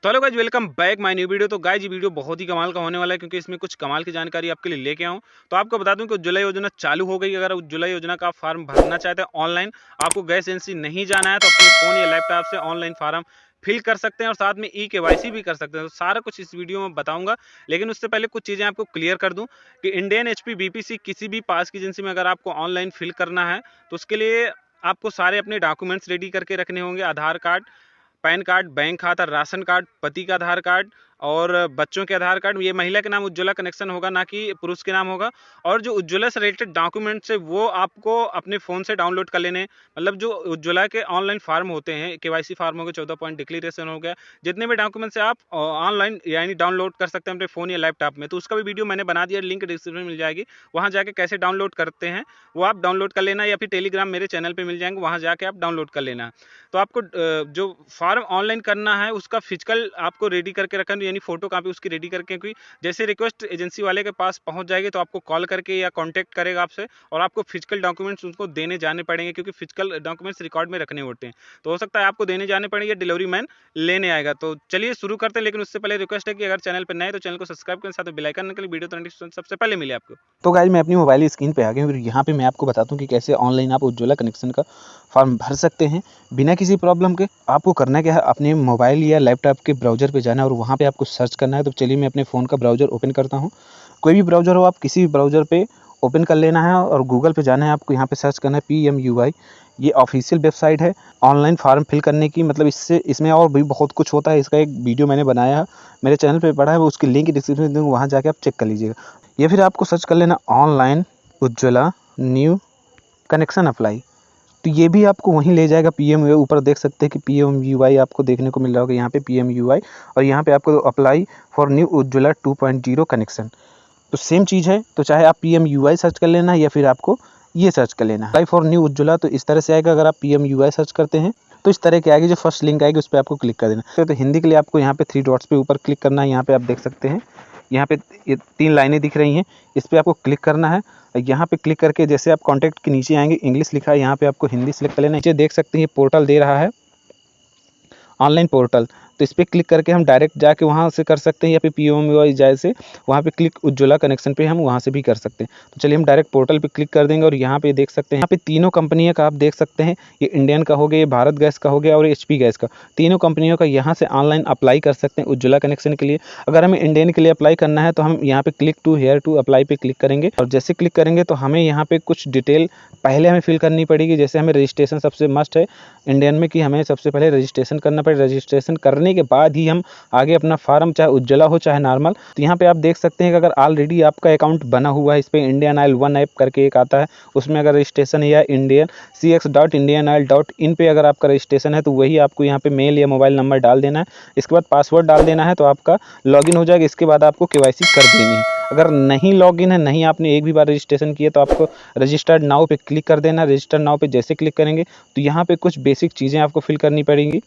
तो hello guys, welcome back my new video. तो guys ये वीडियो बहुत ही कमाल का होने वाला है क्योंकि इसमें कुछ कमाल की जानकारी आपके लिए लेके आऊँ। तो आपको बता दूं कि उज्ज्वला योजना चालू हो गई। अगर उज्ज्वला योजना का आप फॉर्म भरना चाहते हैं ऑनलाइन, आपको गैस एजेंसी नहीं जाना है तो अपने फ़ोन या लैपटॉप से ऑनलाइन फॉर्म फिल कर सकते हैं और साथ में ई-केवाईसी भी कर सकते हैं। तो सारा कुछ इस वीडियो में बताऊंगा, लेकिन उससे पहले कुछ चीज़ें आपको क्लियर कर दूं कि इंडियन एचपी बीपीसी किसी भी पास की एजेंसी में अगर आपको ऑनलाइन फिल करना है तो उसके लिए आपको सारे अपने डॉक्यूमेंट्स रेडी करके रखने होंगे। आधार कार्ड, पैन कार्ड, बैंक खाता, राशन कार्ड, पति का आधार कार्ड और बच्चों के आधार कार्ड। ये महिला के नाम उज्ज्वला कनेक्शन होगा, ना कि पुरुष के नाम होगा। और जो उज्ज्वला से रिलेटेड डॉक्यूमेंट्स है वो आपको अपने फ़ोन से डाउनलोड कर लेने। मतलब जो उज्ज्वला के ऑनलाइन फार्म होते हैं, केवाईसी फार्म हो गया, 14 पॉइंट डिक्लेरेशन हो गया, जितने भी डॉक्यूमेंट्स है आप ऑनलाइन यानी डाउनलोड कर सकते हैं अपने फ़ोन या लैपटॉप में। तो उसका भी वीडियो मैंने बना दिया, लिंक डिस्क्रिप्शन में मिल जाएगी। वहाँ जाके कैसे डाउनलोड करते हैं वो आप डाउनलोड कर लेना, या फिर टेलीग्राम मेरे चैनल पर मिल जाएंगे, वहाँ जाके आप डाउनलोड कर लेना। तो आपको जो फॉर्म ऑनलाइन करना है उसका फिजिकल आपको रेडी करके रखना, यानी फोटो कॉपी उसकी रेडी करके, क्योंकि जैसे रिक्वेस्ट एजेंसी वाले के पास पहुंच जाएगी तो आपको कॉल करके या कांटेक्ट करेगा आपसे और आपको फिजिकल डॉक्यूमेंट्स उसको देने जाने पड़ेंगे, क्योंकि फिजिकल डॉक्यूमेंट्स रिकॉर्ड में रखने होते हैं। तो हो सकता है आपको देने जाने पड़ेंगे, डिलीवरी मैन लेने आएगा। तो चलिए शुरू करते हैं, लेकिन उससे पहले रिक्वेस्ट है कि अगर चैनल पर नए तो चैनल को सब्सक्राइब करें, साथ में बेल आइकन के लिए वीडियो तो नोटिफिकेशन सबसे पहले मिले आपको। तो गाइस मैं अपनी मोबाइल स्क्रीन पे आ गया हूँ। यहाँ पे मैं आपको बताता हूँ कि कैसे ऑनलाइन आप उज्ज्वला कनेक्शन का फॉर्म भर सकते हैं बिना किसी प्रॉब्लम के। आपको करना क्या है, अपने मोबाइल या लैपटॉप के ब्राउज़र पे जाना है और वहाँ पे आपको सर्च करना है। तो चलिए मैं अपने फ़ोन का ब्राउज़र ओपन करता हूँ। कोई भी ब्राउज़र हो, आप किसी भी ब्राउज़र पे ओपन कर लेना है और गूगल पे जाना है। आपको यहाँ पे सर्च करना है PMUI। ये ऑफिशियल वेबसाइट है ऑनलाइन फॉर्म फिल करने की। मतलब इसमें और भी बहुत कुछ होता है। इसका एक वीडियो मैंने बनाया है, मेरे चैनल पे पड़ा है, वो उसकी लिंक डिस्क्रिप्शन में दूँगा, वहाँ जाके आप चेक कर लीजिएगा। या फिर आपको सर्च कर लेना online Ujjwala new connection apply. तो ये भी आपको वहीं ले जाएगा PMUI। ऊपर देख सकते हैं कि PMUI आपको देखने को मिल रहा होगा यहाँ पे PMUI, और यहाँ पे आपको apply for new Ujjwala 2.0 connection. तो सेम चीज़ है। तो चाहे आप PMUI सर्च कर लेना या फिर आपको ये सर्च कर लेना अप्लाई फॉर न्यू उज्ज्वला। तो इस तरह से आएगा। अगर आप PMUI सर्च करते हैं तो इस तरह की आएगी, जो फर्स्ट लिंक आएगी उस पर आपको क्लिक कर देना। तो हिंदी के लिए आपको यहाँ पे 3 डॉट्स पे ऊपर क्लिक करना है। यहाँ पे आप देख सकते हैं, यहाँ पे ये 3 लाइनें दिख रही हैं, इस पर आपको क्लिक करना है। यहाँ पे क्लिक करके जैसे आप कॉन्टैक्ट के नीचे आएंगे, इंग्लिश लिखा है, यहाँ पे आपको हिंदी सेलेक्ट कर लेना है। नीचे देख सकते हैं ये पोर्टल दे रहा है, ऑनलाइन पोर्टल। तो इस पर क्लिक करके हम डायरेक्ट जाके वहाँ से कर सकते हैं, या फिर PMUI जैसे वहाँ पे क्लिक उज्ज्वला कनेक्शन पे हम वहाँ से भी कर सकते हैं। तो चलिए हम डायरेक्ट पोर्टल पे क्लिक कर देंगे और यहाँ पे देख सकते हैं, यहाँ पे तीनों कंपनियों का आप देख सकते हैं। ये इंडियन का हो गया, ये भारत गैस का हो गया और HP गैस का। तीनों कंपनियों का यहाँ से ऑनलाइन अप्लाई कर सकते हैं उज्ज्वला कनेक्शन के लिए। अगर हमें इंडियन के लिए अप्लाई करना है तो हम यहाँ पे click to here to apply पे क्लिक करेंगे, और जैसे क्लिक करेंगे तो हमें यहाँ पे कुछ डिटेल पहले हमें फिल करनी पड़ेगी। जैसे हमें रजिस्ट्रेशन सबसे मस्ट है इंडियन में, कि हमें सबसे पहले रजिस्ट्रेशन करना पड़ेगा। रजिस्ट्रेशन करने के बाद ही हम आगे अपना फार्म, चाहे उज्ज्वला हो चाहे नॉर्मल। तो यहाँ पे आप देख सकते हैं कि अगर ऑलरेडी आपका अकाउंट बना हुआ है, इस पर इंडियन ऑयल 1 ऐप करके एक आता है, उसमें अगर रजिस्ट्रेशन है, या इंडियन cx.indianoil.in पे अगर आपका रजिस्ट्रेशन है, तो वही आपको यहाँ पे मेल या मोबाइल नंबर डाल देना है। इसके बाद पासवर्ड डाल देना है, तो आपका लॉगिन हो जाएगा। इसके बाद आपको KYC कर देनी है। अगर नहीं लॉगिन है, नहीं आपने एक भी बार रजिस्ट्रेशन किया, तो आपको रजिस्टर्ड नाउ पे क्लिक कर देना। रजिस्टर्ड नाउ पे जैसे क्लिक करेंगे तो यहाँ पे कुछ बेसिक चीज़ें आपको फिल करनी पड़ेंगी।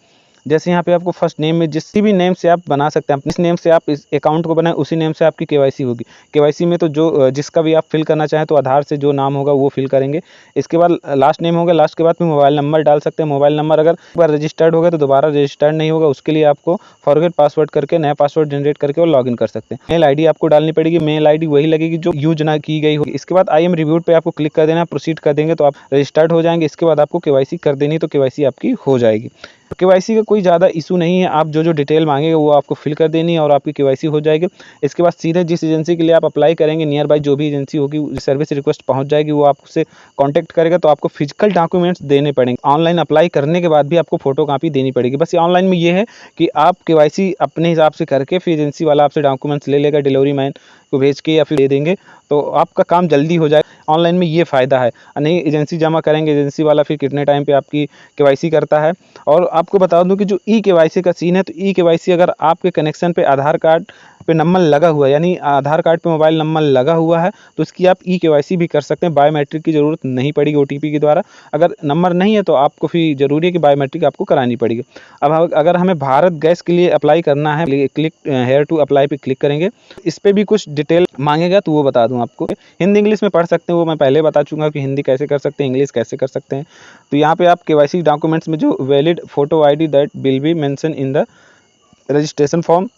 जैसे यहाँ पे आपको फर्स्ट नेम में जिस भी नेम से आप बना सकते हैं, इस नेम से आप इस अकाउंट को बनाएं, उसी नेम से आपकी KYC होगी। KYC में तो जो जिसका भी आप फिल करना चाहें, तो आधार से जो नाम होगा वो फिल करेंगे। इसके बाद लास्ट नेम होगा, लास्ट के बाद में मोबाइल नंबर डाल सकते हैं। मोबाइल नंबर अगर एक बार रजिस्टर्ड होगा तो दोबारा रजिस्टर्ड नहीं होगा, उसके लिए आपको फॉरगेट पासवर्ड करके नया पासवर्ड जनरेट करके और लॉगिन कर सकते हैं। मेल ID आपको डालनी पड़ेगी, मेल ID वही लगेगी जो यूज ना की गई होगी। इसके बाद I am रिव्यूड पे आपको क्लिक कर देना, प्रोसीड कर देंगे तो आप रजिस्टर्ड हो जाएंगे। इसके बाद आपको KYC कर देनी, तो KYC आपकी हो जाएगी। KYC का कोई ज़्यादा इशू नहीं है। आप जो डिटेल मांगेंगे वो आपको फिल कर देनी है और आपकी KYC हो जाएगी। इसके बाद सीधे जिस एजेंसी के लिए आप अप्लाई करेंगे, नियर बाई जो भी एजेंसी होगी, सर्विस रिक्वेस्ट पहुंच जाएगी, वो आपसे कांटेक्ट करेगा। तो आपको फिजिकल डॉक्यूमेंट्स देने पड़ेंगे। ऑनलाइन अप्लाई करने के बाद भी आपको फोटो कॉपी देनी पड़ेगी। बस ये ऑनलाइन में ये है कि आप KYC अपने हिसाब से करके फिर एजेंसी वाला आपसे डॉक्यूमेंट्स ले लेगा, डिलीवरी मैन को भेज के या फिर दे देंगे, तो आपका काम जल्दी हो जाएगा। ऑनलाइन में ये फ़ायदा है। नहीं एजेंसी जमा करेंगे, एजेंसी वाला फिर कितने टाइम पे आपकी KYC करता है। और आपको बता दूं कि जो ई-KYC का सीन है, तो ई-KYC अगर आपके कनेक्शन पे आधार कार्ड पे नंबर लगा हुआ है, यानी आधार कार्ड पे मोबाइल नंबर लगा हुआ है, तो इसकी आप ई-KYC भी कर सकते हैं। बायोमेट्रिक की ज़रूरत नहीं पड़ेगी OTP के द्वारा। अगर नंबर नहीं है तो आपको फिर ज़रूरी है कि बायोमेट्रिक आपको करानी पड़ेगी। अब अगर हमें भारत गैस के लिए अप्लाई करना है, क्लिक हेयर टू अप्लाई पे क्लिक करेंगे। इस पर भी कुछ डिटेल मांगेगा, तो वो बता दूं आपको। हिंदी इंग्लिश में पढ़ सकते हैं, वो मैं पहले बता चूँगा कि हिंदी कैसे कर सकते हैं, इंग्लिश कैसे कर सकते हैं। तो यहाँ पे आप KYC डॉक्यूमेंट्स में जो valid photo ID that will be mention in the registration form,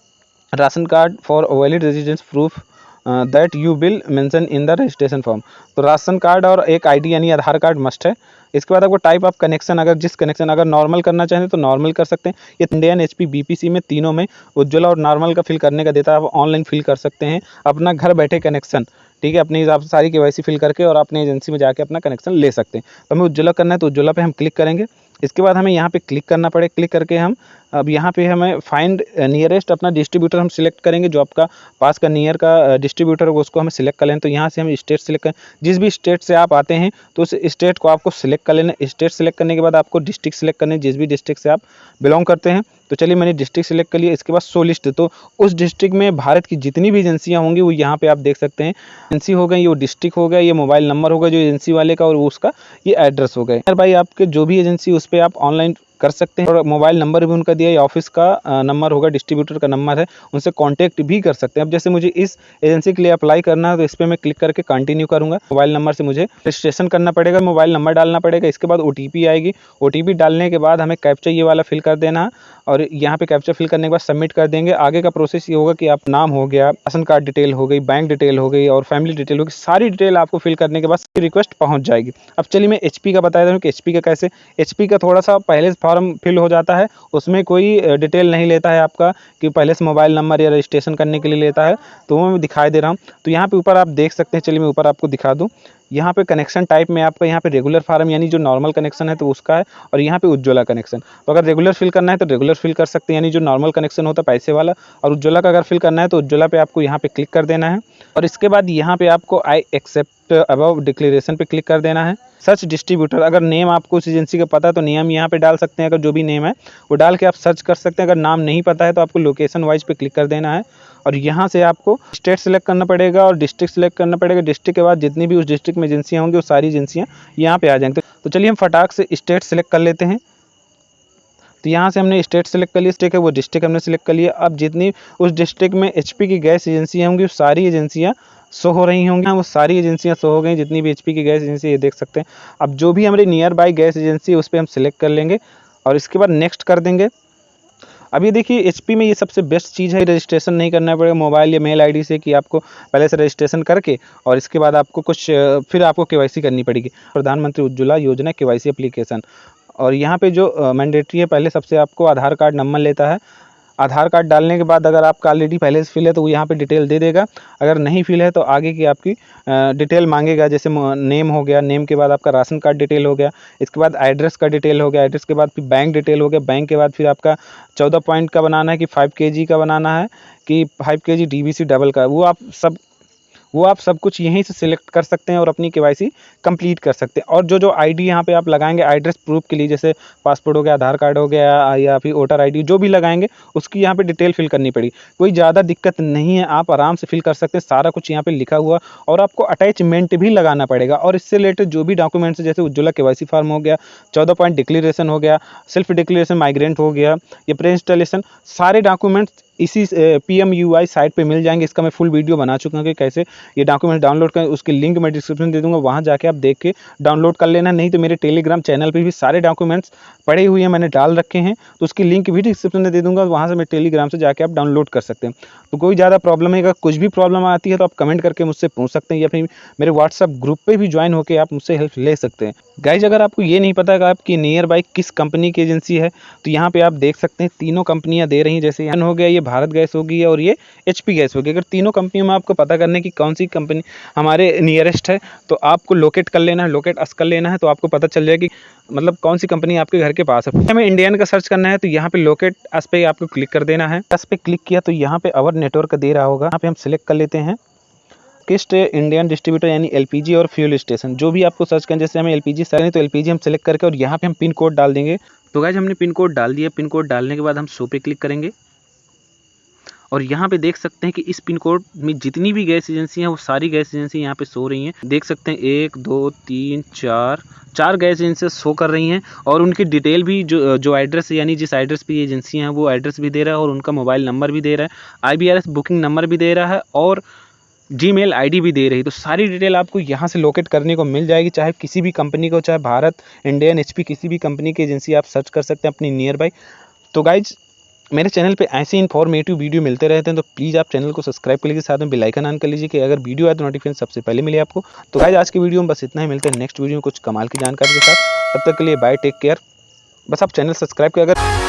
ration card for valid residence proof that you will mention in the registration form. तो राशन कार्ड और एक आईडी यानी आधार कार्ड मस्ट है। इसके बाद आपको टाइप ऑफ कनेक्शन, अगर normal करना चाहें तो नॉर्मल कर सकते हैं। ये इंडियन एचपी बीपीसी में तीनों में उज्ज्वला और नॉर्मल का फिल करने का देता है, आप ऑनलाइन फिल कर सकते हैं अपना घर बैठे कनेक्शन, ठीक है, अपने हिसाब से सारी केवाईसी फिल करके और अपने एजेंसी में जाके अपना कनेक्शन ले सकते हैं। तो हमें उज्ज्वला करना है तो उज्ज्वला पे हम क्लिक करेंगे। इसके बाद हमें यहाँ पे क्लिक करना पड़ेगा। क्लिक करके हम अब यहाँ पे हमें फाइंड नियरेस्ट अपना डिस्ट्रीब्यूटर हम सिलेक्ट करेंगे, जो आपका पास का नियर का डिस्ट्रीब्यूटर होगा उसको हमें सिलेक्ट कर लें। तो यहाँ से हम स्टेट सिलेक्ट करें, जिस भी स्टेट से आप आते हैं तो उस स्टेट को आपको सिलेक्ट कर लेना। स्टेट सिलेक्ट करने के बाद आपको डिस्ट्रिक्ट सिलेक्ट करनी है, जिस भी डिस्ट्रिक्ट से आप बिलोंग करते हैं। तो चलिए मैंने डिस्ट्रिक्ट सिलेक्ट कर लिया। इसके बाद शो लिस्ट, तो उस डिस्ट्रिक्ट में भारत की जितनी भी एजेंसियाँ होंगी वो यहाँ पे आप देख सकते हैं। एजेंसी हो गई, ये डिस्ट्रिक्ट हो गया, ये मोबाइल नंबर होगा जो एजेंसी वाले का, और उसका ये एड्रेस हो गए। भाई आपके जो भी एजेंसी उस पर आप ऑनलाइन कर सकते हैं, और मोबाइल नंबर भी उनका दिया है, ऑफिस का नंबर होगा, डिस्ट्रीब्यूटर का नंबर है, उनसे कांटेक्ट भी कर सकते हैं। अब जैसे मुझे इस एजेंसी के लिए अप्लाई करना है तो इस पर मैं क्लिक करके कंटिन्यू करूंगा। मोबाइल नंबर से मुझे रजिस्ट्रेशन करना पड़ेगा, मोबाइल नंबर डालना पड़ेगा। इसके बाद ओटीपी आएगी, ओटीपी डालने के बाद हमें कैप्चा ये वाला फिल कर देना है, और यहाँ पे कैप्चा फिल करने के बाद सबमिट कर देंगे। आगे का प्रोसेस ये होगा कि आप नाम हो गया, राशन कार्ड डिटेल हो गई, बैंक डिटेल हो गई और फैमिली डिटेल हो गई, सारी डिटेल आपको फिल करने के बाद रिक्वेस्ट पहुँच जाएगी। अब चलिए मैं एचपी का बता देता हूँ कि एचपी का कैसे। एचपी का थोड़ा सा पहले से फॉर्म फिल हो जाता है, उसमें कोई डिटेल नहीं लेता है आपका कि पहले से मोबाइल नंबर या रजिस्ट्रेशन करने के लिए लेता है, तो वो मैं दिखाई दे रहा हूँ। तो यहाँ पे ऊपर आप देख सकते हैं, चलिए मैं ऊपर आपको दिखा दूँ। यहाँ पे कनेक्शन टाइप में आपका यहाँ पे रेगुलर फार्म यानी जो नॉर्मल कनेक्शन है तो उसका है, और यहाँ पे उज्ज्वला कनेक्शन। तो अगर रेगुलर फिल करना है तो रेगुलर फिल कर सकते हैं, यानी जो नॉर्मल कनेक्शन होता है पैसे वाला, और उज्ज्वला का अगर फिल करना है तो उज्ज्वला पे आपको यहाँ पे क्लिक कर देना है। और इसके बाद यहाँ पे आपको आई एक्सेप्ट अबव डिक्लेरेशन पे क्लिक कर देना है। सर्च डिस्ट्रीब्यूटर, अगर नेम आपको उस एजेंसी का पता है तो नेम यहाँ पे डाल सकते हैं, अगर जो भी नेम है वो डाल के आप सर्च कर सकते हैं। अगर नाम नहीं पता है तो आपको लोकेशन वाइज पे क्लिक कर देना है, और यहाँ से आपको स्टेट सेलेक्ट करना पड़ेगा और डिस्ट्रिक्ट सेलेक्ट करना पड़ेगा। डिस्ट्रिक्ट के बाद जितनी भी उस डिस्ट्रिक्ट में एजेंसियाँ होंगी वो सारी एजेंसियाँ यहाँ पे आ जाएंगी। तो चलिए हम फटाक से स्टेट सेलेक्ट कर लेते हैं। तो यहाँ से हमने स्टेट सेलेक्ट कर लिया, स्टेट है वो डिस्ट्रिक्ट हमने सेलेक्ट कर लिया। अब जितनी उस डिस्ट्रिक्ट में एचपी की गैस एजेंसियाँ होंगी वो सारी एजेंसियाँ शो हो रही होंगी, वो सारी एजेंसियाँ शो हो गई, जितनी भी एचपी की गैस एजेंसी ये देख सकते हैं। अब जो भी हमारी नियर बाई गैस एजेंसी है उस पर हम सिलेक्ट कर लेंगे और इसके बाद नेक्स्ट कर देंगे। अब ये देखिए एचपी में ये सबसे बेस्ट चीज़ है, रजिस्ट्रेशन नहीं करना पड़ेगा मोबाइल या मेल आईडी से, कि आपको पहले से रजिस्ट्रेशन करके और इसके बाद आपको कुछ फिर आपको केवाईसी करनी पड़ेगी। प्रधानमंत्री उज्ज्वला योजना केवाईसी एप्लीकेशन, और यहाँ पे जो मैंडेटरी है, पहले सबसे आपको आधार कार्ड नंबर लेता है। आधार कार्ड डालने के बाद अगर आपका ऑलरेडी पहले से फिल है तो वो यहाँ पे डिटेल दे देगा, अगर नहीं फिल है तो आगे की आपकी डिटेल मांगेगा। जैसे नेम हो गया, नेम के बाद आपका राशन कार्ड डिटेल हो गया, इसके बाद एड्रेस का डिटेल हो गया, एड्रेस के बाद फिर बैंक डिटेल हो गया, बैंक के बाद फिर आपका 14 पॉइंट का बनाना है कि 5 kg का बनाना है कि 5 kg डीबीसी डबल का, वो आप सब कुछ यहीं से सिलेक्ट कर सकते हैं और अपनी केवाईसी कंप्लीट कर सकते हैं। और जो आईडी यहाँ पे आप लगाएंगे एड्रेस प्रूफ के लिए, जैसे पासपोर्ट हो गया, आधार कार्ड हो गया या फिर वोटर आईडी, जो भी लगाएंगे उसकी यहाँ पे डिटेल फिल करनी पड़ेगी। कोई ज़्यादा दिक्कत नहीं है, आप आराम से फिल कर सकते हैं, सारा कुछ यहाँ पे लिखा हुआ। और आपको अटैचमेंट भी लगाना पड़ेगा, और इससे रिलेटेड जो भी डॉक्यूमेंट्स जैसे उज्ज्वला केवाईसी फॉर्म हो गया, 14 पॉइंट डिक्लेरेशन हो गया, सेल्फ डिक्लेरेशन माइग्रेंट हो गया, या प्री इंस्टॉलेशन, सारे डॉक्यूमेंट्स इसी PMUI साइट पे मिल जाएंगे। इसका मैं फुल वीडियो बना चुका हूँ कि कैसे ये डॉक्यूमेंट डाउनलोड करें, उसकी लिंक मैं डिस्क्रिप्शन दे दूंगा, वहाँ जाके आप देख के डाउनलोड कर लेना। नहीं तो मेरे टेलीग्राम चैनल पे भी सारे डॉक्यूमेंट्स पड़े हुए हैं, मैंने डाल रखे हैं, तो उसकी लिंक भी डिस्क्रिप्शन में दे दूंगा, वहाँ से मैं टेलीग्राम से जाके आप डाउनलोड कर सकते हैं। तो कोई ज़्यादा प्रॉब्लम है, अगर कुछ भी प्रॉब्लम आती है तो आप कमेंट करके मुझसे पूछ सकते हैं, या फिर मेरे व्हाट्सअप ग्रुप पे भी ज्वाइन होकर आप मुझसे हेल्प ले सकते हैं। गाइज अगर आपको ये नहीं पता कि आपकी नियर बाई किस कंपनी की एजेंसी है, तो यहाँ पे आप देख सकते हैं तीनों कंपनियाँ दे रही हैं। जैसे यहाँ हो गया, ये भारत गैस होगी और ये HP गैस होगी। अगर तीनों कंपनियों में आपको पता करने की कौन सी कंपनी हमारे नियरेस्ट है तो आपको लोकेट कर लेना है, लोकेट अस कर लेना है, तो आपको पता चल जाएगी मतलब कौन सी कंपनी आपके घर के पास है। हमें इंडियन का सर्च करना है तो यहाँ पे लोकेट अस पे आपको क्लिक कर देना है। अस पे क्लिक किया तो यहाँ पे अवर नेटवर्क दे रहा होगा, यहाँ पे हम सिलेक्ट कर लेते हैं किस्ट इंडियन डिस्ट्रीब्यूटर यानी LPG और फ्यूल स्टेशन, जो भी आपको सर्च करें। जैसे हमें LPG सर्च करें तो LPG हम सिलेक्ट करके और यहाँ पे हम पिन कोड डाल देंगे। तो गाइस हमने पिन कोड डाल दिया, पिन कोड डालने के बाद हम शो पे क्लिक करेंगे और यहाँ पे देख सकते हैं कि इस पिन कोड में जितनी भी गैस एजेंसी हैं वो सारी गैस एजेंसी यहाँ पे शो रही हैं। देख सकते हैं 1 2 3 4 गैस एजेंसी शो कर रही हैं, और उनकी डिटेल भी जो एड्रेस यानी जिस एड्रेस पे ये एजेंसी हैं वो एड्रेस भी दे रहा है, और उनका मोबाइल नंबर भी दे रहा है, IBRS बुकिंग नंबर भी दे रहा है, और Gmail ID भी दे रही। तो सारी डिटेल आपको यहाँ से लोकेट करने को मिल जाएगी, चाहे किसी भी कंपनी को, चाहे भारत, इंडियन, HP, किसी भी कंपनी की एजेंसी आप सर्च कर सकते हैं अपनी नियर बाई। तो गाइज मेरे चैनल पे ऐसे इन्फॉर्मेटिव वीडियो मिलते रहते हैं, तो प्लीज़ आप चैनल को सब्सक्राइब कर लीजिए, साथ में बेल आइकन ऑन कर लीजिए कि अगर वीडियो आए तो नोटिफिकेशन सबसे पहले मिले आपको। तो गाइस आज की वीडियो में बस इतना ही, मिलते हैं नेक्स्ट वीडियो में कुछ कमाल की जानकारी के साथ। तब तक के लिए बाय, टेक केयर। बस आप चैनल सब्सक्राइब कर, अगर